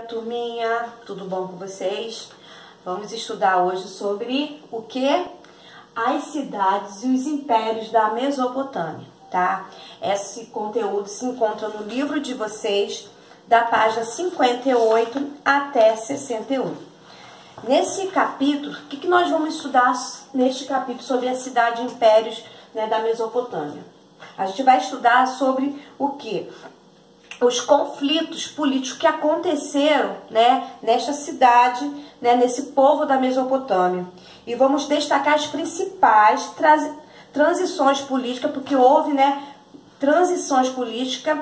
Turminha, tudo bom com vocês? Vamos estudar hoje sobre o que? As cidades e os impérios da Mesopotâmia, tá? Esse conteúdo se encontra no livro de vocês, da página 58 até 61. Nesse capítulo, o que nós vamos estudar neste capítulo sobre a cidade e impérios, né, da Mesopotâmia? A gente vai estudar sobre o que? Os conflitos políticos que aconteceram, né, nesta cidade, né, nesse povo da Mesopotâmia. E vamos destacar as principais transições políticas, porque houve, né, transições políticas.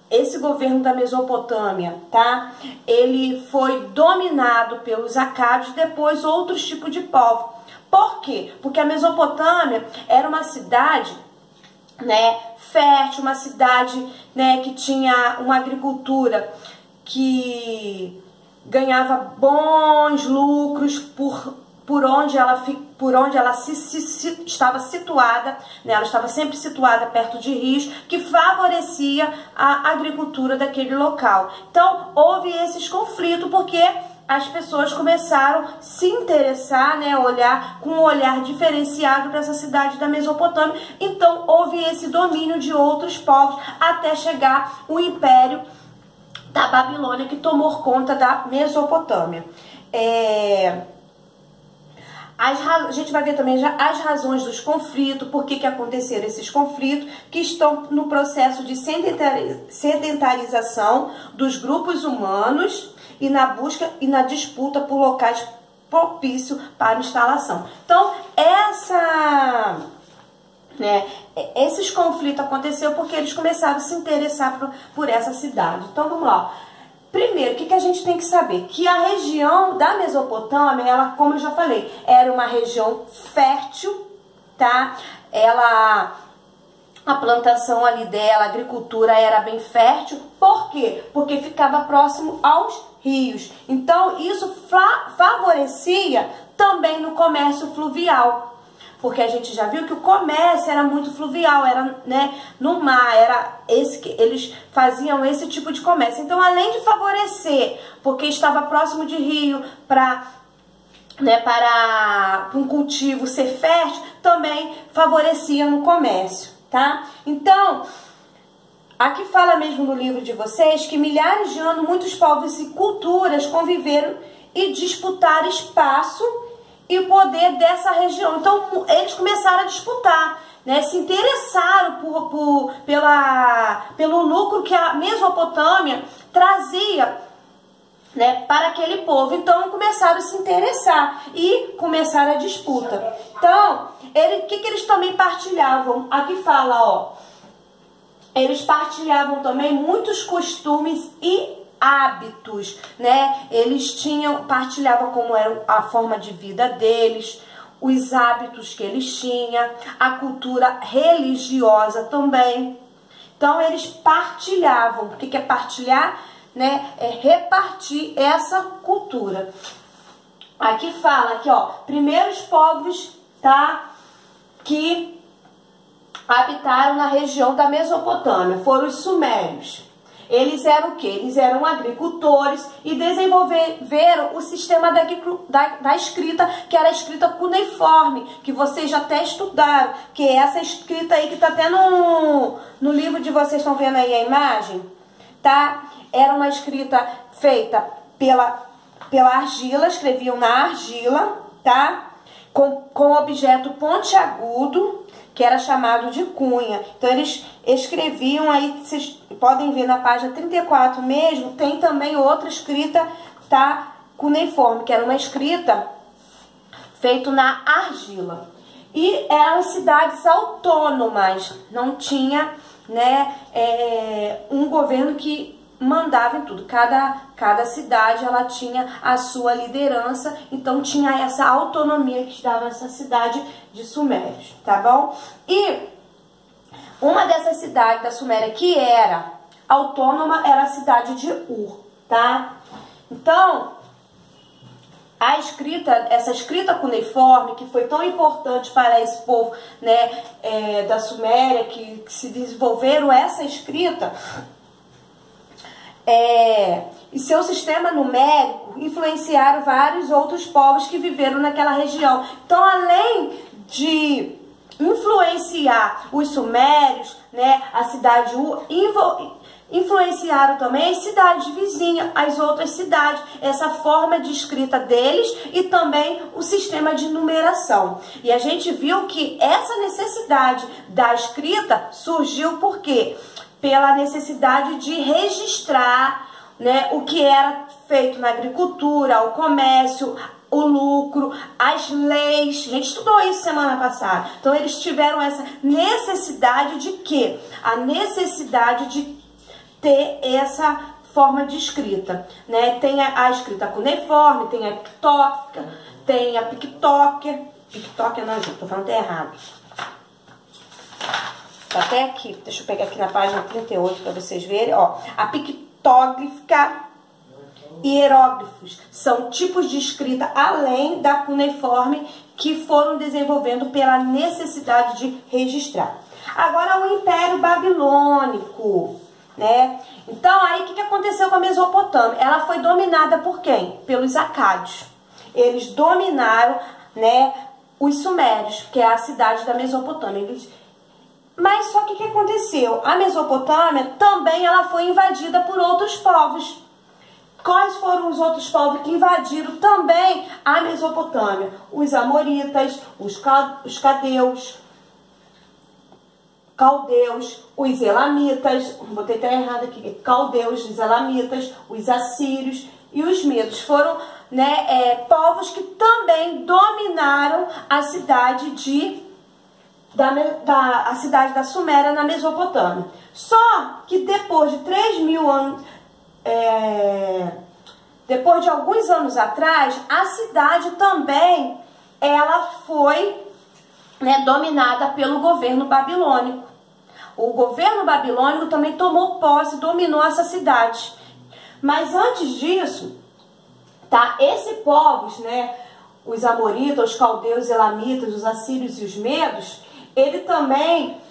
Esse governo da Mesopotâmia, tá? Ele foi dominado pelos acádios, depois outros tipos de povo. Por quê? Porque a Mesopotâmia era uma cidade, né, fértil, uma cidade, né, que tinha uma agricultura que ganhava bons lucros por onde ela estava situada, né, ela estava sempre situada perto de rios, que favorecia a agricultura daquele local. Então, houve esses conflitos porque as pessoas começaram a se interessar, né, olhar com um olhar diferenciado para essa cidade da Mesopotâmia. Então, houve esse domínio de outros povos até chegar o Império da Babilônia, que tomou conta da Mesopotâmia. A gente vai ver também já as razões dos conflitos, por que aconteceram esses conflitos, que estão no processo de sedentarização dos grupos humanos e na busca e na disputa por locais propícios para instalação. Então, esses conflitos aconteceram porque eles começaram a se interessar por essa cidade. Então, vamos lá. Primeiro, o que a gente tem que saber? Que a região da Mesopotâmia, ela, como eu já falei, era uma região fértil, tá? A plantação ali dela, a agricultura era bem fértil. Por quê? Porque ficava próximo aos rios. Então, isso favorecia também no comércio fluvial. Porque a gente já viu que o comércio era muito fluvial, era, né, no mar, eles faziam esse tipo de comércio. Então, além de favorecer, porque estava próximo de rio, para um cultivo ser fértil, também favorecia no comércio, tá? Então, aqui fala mesmo no livro de vocês que milhares de anos muitos povos e culturas conviveram e disputaram espaço e o poder dessa região. Então, eles começaram a disputar, né? Se interessaram pelo lucro que a Mesopotâmia trazia, né, para aquele povo. Então, começaram a se interessar e começaram a disputa. Então, o que eles também partilhavam? Aqui fala, ó, eles partilhavam também muitos costumes e hábitos, né? Eles partilhavam como era a forma de vida deles, os hábitos que eles tinham, a cultura religiosa também. Então, eles partilhavam. O que é partilhar? Né? É repartir essa cultura. Aqui fala, aqui, ó, primeiros povos, tá, que habitaram na região da Mesopotâmia foram os sumérios. Eles eram o quê? Eles eram agricultores e desenvolveram o sistema da escrita, que era a escrita cuneiforme, que vocês já até estudaram, que é essa escrita aí que está até no livro de vocês, estão vendo aí a imagem? Tá? Era uma escrita feita pela argila, escreviam na argila, tá? Com objeto pontiagudo, que era chamado de cunha. Então, eles escreviam aí, vocês podem ver na página 34 mesmo, tem também outra escrita, tá, cuneiforme, que era uma escrita feita na argila. E eram cidades autônomas, não tinha, né, um governo que mandava em tudo. Cada cidade, ela tinha a sua liderança, então tinha essa autonomia que dava essa cidade de Sumérios, tá bom? E uma dessas cidades da Suméria que era autônoma era a cidade de Ur, tá? Então, essa escrita cuneiforme, que foi tão importante para esse povo, né, da Suméria, que se desenvolveram essa escrita, e seu sistema numérico influenciaram vários outros povos que viveram naquela região. Então, além de influenciar os sumérios, né, a cidade influenciaram também as cidades vizinhas, as outras cidades, essa forma de escrita deles e também o sistema de numeração. E a gente viu que essa necessidade da escrita surgiu por quê? Pela necessidade de registrar, né, o que era feito na agricultura, o comércio, o lucro, as leis. A gente estudou isso semana passada. Então eles tiveram essa necessidade de quê? A necessidade de ter essa forma de escrita, né? Tem a escrita cuneiforme, tem a pictórica, tem a pictóquer. Pictóquer não, gente, tô falando até errado. Tá até aqui, deixa eu pegar aqui na página 38 para vocês verem, ó. A pictóglifa e hieróglifos são tipos de escrita além da cuneiforme que foram desenvolvendo pela necessidade de registrar. Agora o Império Babilônico, né? Então aí o que aconteceu com a Mesopotâmia? Ela foi dominada por quem? Pelos acádios. Eles dominaram, né, os sumérios, que é a cidade da Mesopotâmia. Mas só que o que aconteceu? A Mesopotâmia também ela foi invadida por outros povos. Quais foram os outros povos que invadiram também a Mesopotâmia? Os amoritas, os caldeus, os elamitas, botei até errado aqui, caldeus, os elamitas, os assírios e os medos. Foram, né, povos que também dominaram a cidade a cidade da Suméria na Mesopotâmia. Só que depois de 3.000 anos, depois de alguns anos atrás, a cidade também ela foi, né, dominada pelo governo babilônico. O governo babilônico também tomou posse, dominou essa cidade. Mas antes disso, tá, esses povos, né, os amoritas, os caldeus, os elamitas, os assírios e os medos, ele também,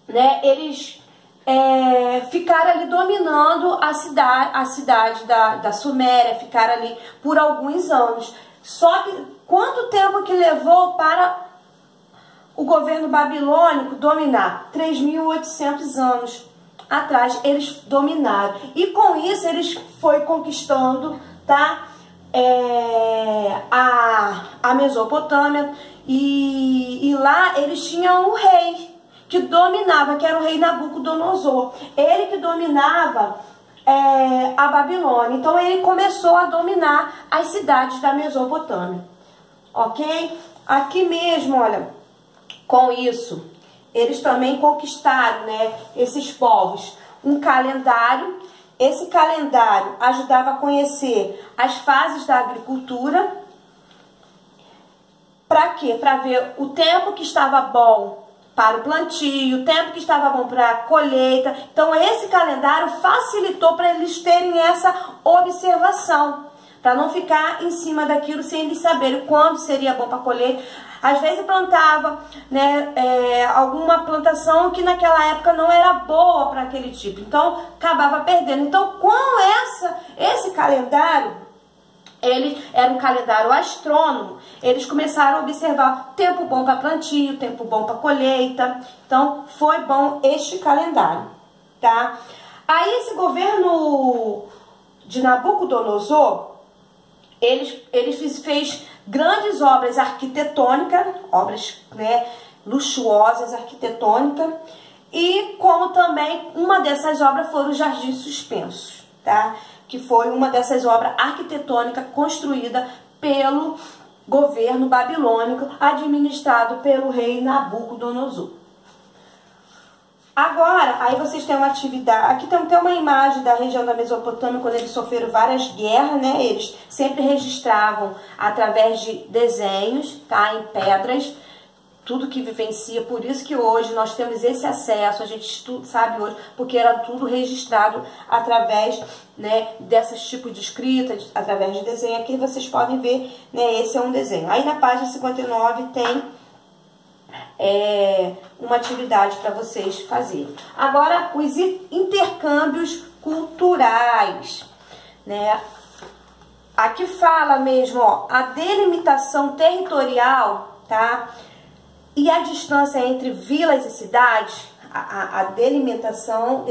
né, eles ficaram ali dominando a cidade da Suméria, ficaram ali por alguns anos. Só que quanto tempo que levou para o governo babilônico dominar? 3.800 anos atrás eles dominaram. E com isso eles foram conquistando, tá, a Mesopotâmia. E lá eles tinham um rei que dominava, que era o rei Nabucodonosor. Ele que dominava a Babilônia. Então ele começou a dominar as cidades da Mesopotâmia. Ok? Aqui mesmo, olha, com isso, eles também conquistaram, né, esses povos, um calendário. Esse calendário ajudava a conhecer as fases da agricultura. Para quê? Para ver o tempo que estava bom para o plantio, o tempo que estava bom para a colheita. Então esse calendário facilitou para eles terem essa observação, para não ficar em cima daquilo sem eles saberem quando seria bom para colher. Às vezes plantava, né, alguma plantação que naquela época não era boa para aquele tipo, então acabava perdendo. Então com esse calendário, ele era um calendário astrônomo, eles começaram a observar tempo bom para plantio, tempo bom para colheita. Então foi bom este calendário, tá? Aí esse governo de Nabucodonosor, ele fez grandes obras arquitetônicas, obras, né, luxuosas arquitetônicas, e como também uma dessas obras foram os Jardins Suspensos, tá? Que foi uma dessas obras arquitetônicas construída pelo governo babilônico, administrado pelo rei Nabucodonosor. Agora, aí vocês têm uma atividade, aqui tem uma imagem da região da Mesopotâmia, quando eles sofreram várias guerras, né? Eles sempre registravam através de desenhos, tá? Em pedras, tudo que vivencia. Por isso que hoje nós temos esse acesso, a gente sabe hoje, porque era tudo registrado através, né, desses tipos de escrita, através de desenho. Aqui vocês podem ver, né, esse é um desenho. Aí na página 59 tem uma atividade para vocês fazerem. Agora, os intercâmbios culturais, né? Aqui fala mesmo, ó, a delimitação territorial, tá? E a distância entre vilas e cidades, a delimitação,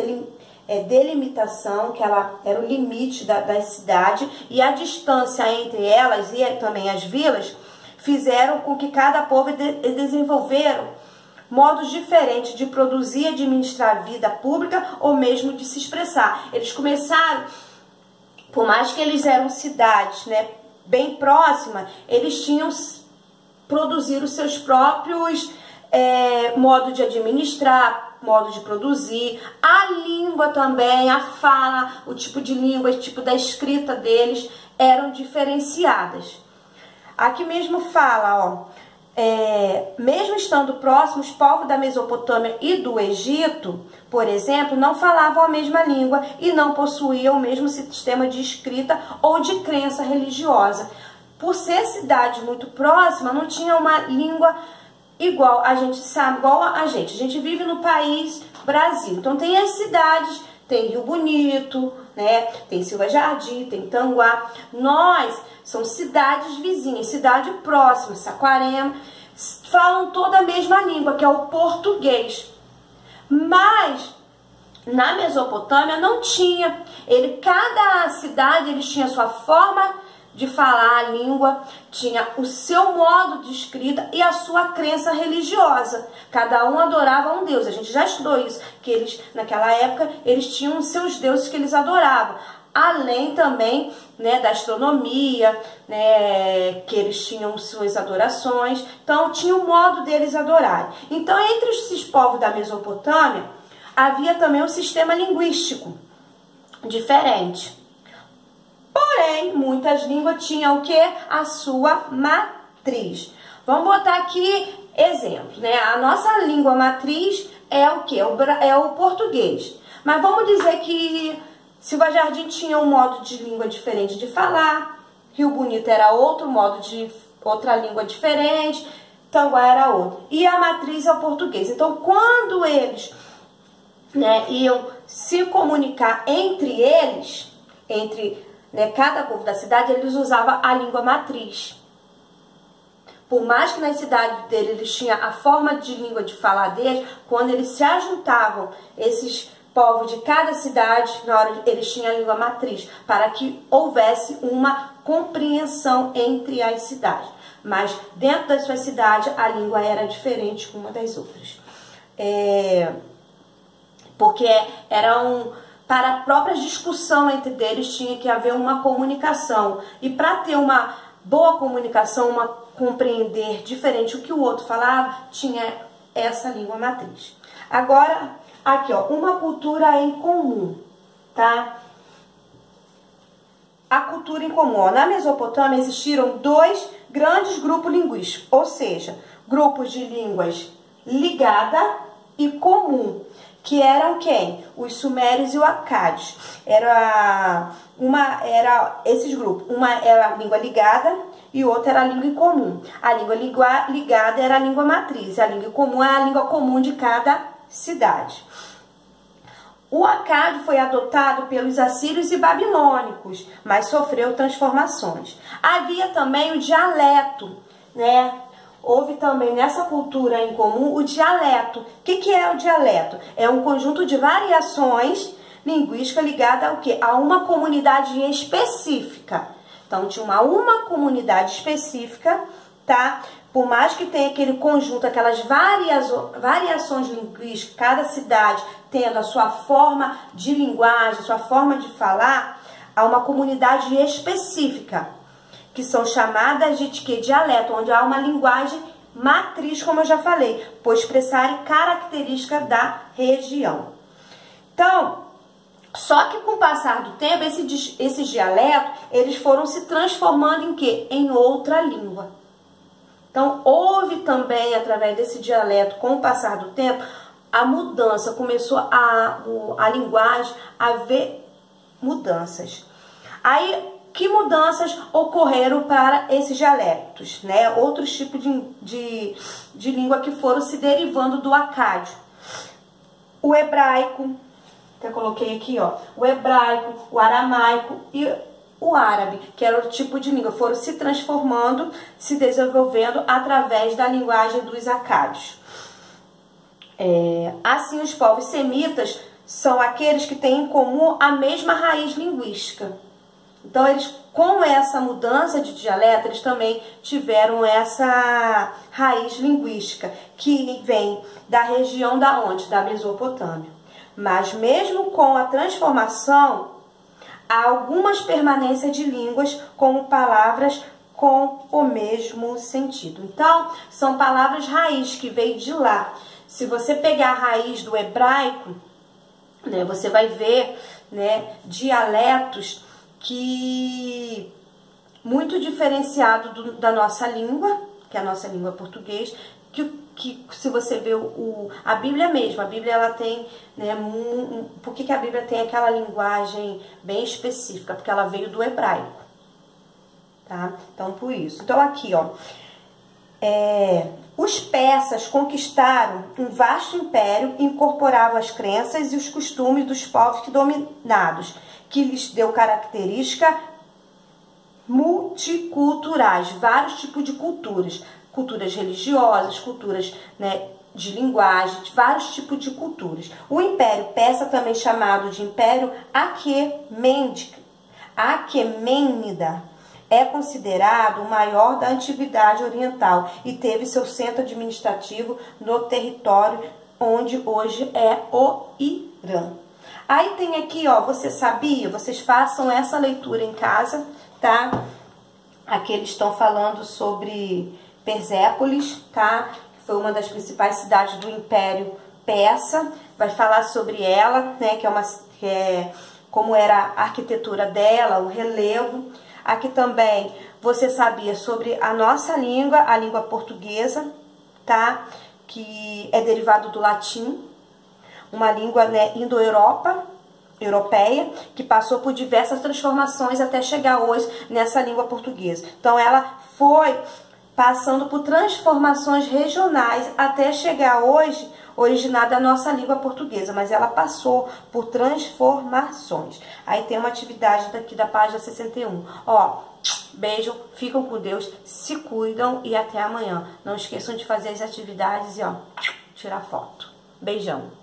que ela era o limite da cidade, e a distância entre elas e também as vilas, fizeram com que cada povo desenvolveram modos diferentes de produzir e administrar a vida pública ou mesmo de se expressar. Eles começaram, por mais que eles eram cidades, né, bem próximas, eles tinham produzir os seus próprios modos de administrar, modo de produzir, a língua também, a fala, o tipo de língua, o tipo da escrita deles eram diferenciadas. Aqui mesmo fala, ó, mesmo estando próximos, os povos da Mesopotâmia e do Egito, por exemplo, não falavam a mesma língua e não possuíam o mesmo sistema de escrita ou de crença religiosa. Por ser cidade muito próxima, não tinha uma língua igual, a gente sabe, igual a gente vive no país Brasil, então tem as cidades, tem Rio Bonito, né, tem Silva Jardim, tem Tanguá, nós, são cidades vizinhas, cidade próxima, Saquarema, falam toda a mesma língua, que é o português, mas na Mesopotâmia não tinha, cada cidade eles tinha sua forma de falar a língua, tinha o seu modo de escrita e a sua crença religiosa. Cada um adorava um deus. A gente já estudou isso, que eles, naquela época, eles tinham os seus deuses que eles adoravam. Além também, né, da astronomia, né, que eles tinham suas adorações. Então, tinha o modo deles adorarem. Então, entre esses povos da Mesopotâmia, havia também um sistema linguístico diferente. Porém, muitas línguas tinham o que? A sua matriz. Vamos botar aqui exemplos, né? A nossa língua matriz é o que? É o português. Mas vamos dizer que Silva Jardim tinha um modo de língua diferente de falar, Rio Bonito era outro modo de outra língua diferente, Tanguá era outro. E a matriz é o português. Então, quando eles, né, iam se comunicar entre eles, cada povo da cidade, eles usavam a língua matriz. Por mais que na cidade dele eles tinham a forma de língua de falar deles, quando eles se ajuntavam, esses povos de cada cidade, na hora eles tinham a língua matriz, para que houvesse uma compreensão entre as cidades. Mas dentro das suas cidades, a língua era diferente uma das outras. Porque para a própria discussão entre eles tinha que haver uma comunicação. E para ter uma boa comunicação, compreender diferente o que o outro falava, tinha essa língua matriz. Agora, aqui, ó, uma cultura em comum, tá? A cultura em comum, ó. Na Mesopotâmia existiram 2 grandes grupos linguísticos, ou seja, grupos de línguas ligada e comum, que eram quem? Os sumérios e os acádios. Era esses grupos. Uma era a língua ligada e outra era a língua em comum. A língua ligada era a língua matriz. A língua comum é a língua comum de cada cidade. O acádio foi adotado pelos assírios e babilônicos, mas sofreu transformações. Havia também o dialeto, né? Houve também nessa cultura em comum o dialeto. O que é o dialeto? É um conjunto de variações linguísticas ligadas ao quê? A uma comunidade específica. Então, tinha uma comunidade específica, tá? Por mais que tenha aquele conjunto, aquelas variações linguísticas, cada cidade tendo a sua forma de linguagem, sua forma de falar, há uma comunidade específica, que são chamadas de dialeto, onde há uma linguagem matriz, como eu já falei, por expressar características da região. Então, só que com o passar do tempo, esses dialetos, eles foram se transformando em quê? Em outra língua. Então, houve também, através desse dialeto, com o passar do tempo, a mudança, começou a linguagem a ver mudanças. Aí, que mudanças ocorreram para esses dialetos, né? Outros tipos de língua que foram se derivando do acádio. O hebraico, até coloquei aqui, ó, o hebraico, o aramaico e o árabe, que era o tipo de língua, foram se transformando, se desenvolvendo através da linguagem dos acádios. Assim, os povos semitas são aqueles que têm em comum a mesma raiz linguística. Então, eles, com essa mudança de dialeto, eles também tiveram essa raiz linguística, que vem da região da onde? Da Mesopotâmia. Mas mesmo com a transformação, há algumas permanências de línguas como palavras com o mesmo sentido. Então, são palavras raiz que veio de lá. Se você pegar a raiz do hebraico, né, você vai ver, né, dialetos que muito diferenciado da nossa língua, que é a nossa língua português, que se você vê a Bíblia mesmo, a Bíblia ela tem, né, por que a Bíblia tem aquela linguagem bem específica? Porque ela veio do hebraico, tá? Então, por isso. Então, aqui, ó, os persas conquistaram um vasto império e incorporavam as crenças e os costumes dos povos dominados, que lhes deu características multiculturais, vários tipos de culturas, culturas religiosas, culturas, né, de linguagem, vários tipos de culturas. O Império Persa, também chamado de Império Aquemênida, é considerado o maior da Antiguidade Oriental e teve seu centro administrativo no território onde hoje é o Irã. Aí tem aqui, ó, você sabia? Vocês façam essa leitura em casa, tá? Aqui eles estão falando sobre Persépolis, tá? Foi uma das principais cidades do Império Persa. Vai falar sobre ela, né? Como era a arquitetura dela, o relevo. Aqui também você sabia sobre a nossa língua, a língua portuguesa, tá? Que é derivado do latim, uma língua, né, indo-europeia, que passou por diversas transformações até chegar hoje nessa língua portuguesa. Então, ela foi passando por transformações regionais até chegar hoje, originada da nossa língua portuguesa, mas ela passou por transformações. Aí tem uma atividade daqui da página 61. Ó, beijo, ficam com Deus, se cuidam e até amanhã. Não esqueçam de fazer as atividades e, ó, tirar foto. Beijão.